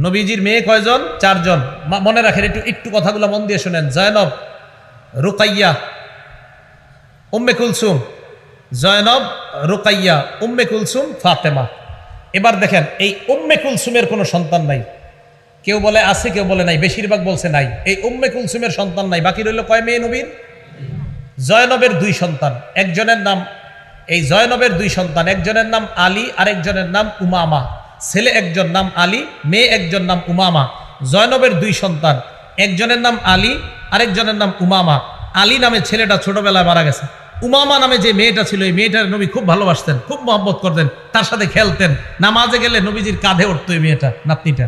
নবীজির মেয়ে কয়জন? 4 জন। মনে রাখেন, একটু কথাগুলো মন দিয়ে শুনেন। জয়নব, রুকাইয়া, উম্মে কুলসুম। জয়নব, রুকাইয়া, উম্মে কুলসুম, ফাতেমা। এবার দেখেন, এই উম্মে কুলসুমের কোনো সন্তান নাই। কেউ বলে আছে, কেউ বলে নাই, বেশিরভাগ বলছে নাই। এই উম্মে কুলসুমের সন্তান নাই। বাকি রইল কয় মেয়ে নবীর? জয়নবের 2 সন্তান। একজনের নাম, এই জয়নবের 2 সন্তান, একজনের নাম আলী, আরেকজনের নাম উমামা। ছেলে একজন নাম আলী, মেয়ে একজন নাম উমামা। জয়নবের 2 সন্তান, একজনের নাম আলী, আরেকজনের নাম উমামা। আলী নামে ছেলেটা ছোটবেলায় মারা গেছে। উমামা নামে যে মেয়েটা ছিল, এই মেয়েটার নবী খুব ভালোবাসতেন, খুব মহব্বত করতেন, তার সাথে খেলতেন। নামাজে গেলে নবীজির কাঁধে উঠতো এই মেয়েটা, নাতনিটা।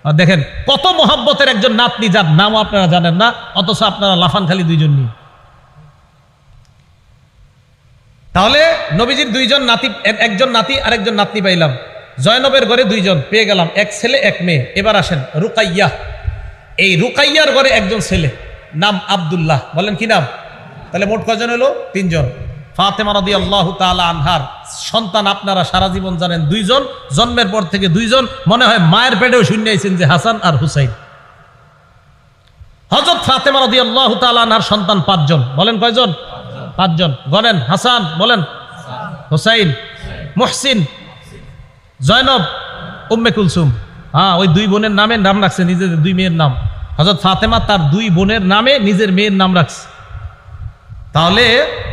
আর দেখেন কত মহব্বতের একজন নাতনি, যার নামও আপনারা জানেন না, অথচ আপনারা লাফান খালি 2 জন নিয়ে। তাহলে নবীজির 2 জন নাতি, একজন নাতি আরেকজন নাতনি পাইলাম। জয়নবের ঘরে 2 জন পেয়ে গেলাম, এক ছেলে এক মেয়ে। এবার আসেন রুকাইয়া। এই রুকাইয়ার ঘরে একজন ছেলে, নাম আব্দুল্লাহ। বলেন কি নাম? তাহলে মোট কয়জন হলো? 3 জন। ফাতেমা রাদিয়াল্লাহু তাআলা আনহার সন্তান আপনারা সারা জীবন জানেন 2 জন। জন্মের পর থেকে 2 জন, মনে হয় মায়ের পেটেও শুনে আইছেন যে হাসান আর হুসাইন। হযরত ফাতেমা রাদিয়াল্লাহু তাআলা আনহার সন্তান 5 জন। বলেন কয়জন? 5 জন। গণেন। হাসান, বলেন। হুসাইন, মুহসিন, জয়নব, উম্মে কুলসুম। হ্যাঁ, ওই 2 বোনের নামে নাম রাখছে, নিজেদের 2 মেয়ের নাম। হযরত ফাতেমা তার 2 বোনের নামে নিজের মেয়ের নাম রাখছে। তাহলে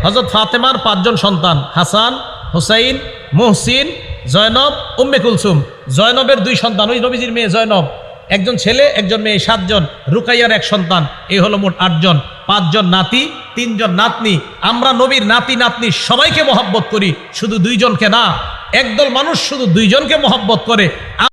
হযরত ফাতেমার 5 জন সন্তান, হাসান, হুসাইন, মুহসিন, জয়নব, উম্মে কুলসুম। জয়নবের 2 সন্তান, ওই নবীজির মেয়ে জয়নব, একজন ছেলে একজন মেয়ে, 7 জন। রুকাইয়ার 1 সন্তান, এই হলো মোট 8 জন। 5 জন নাতি, 3 জন নাতনি। আমরা নবীর নাতি নাতনি সবাইকে মহব্বত করি, শুধু 2 জনকে না। একদল মানুষ শুধু 2 জনকে মহব্বত করে।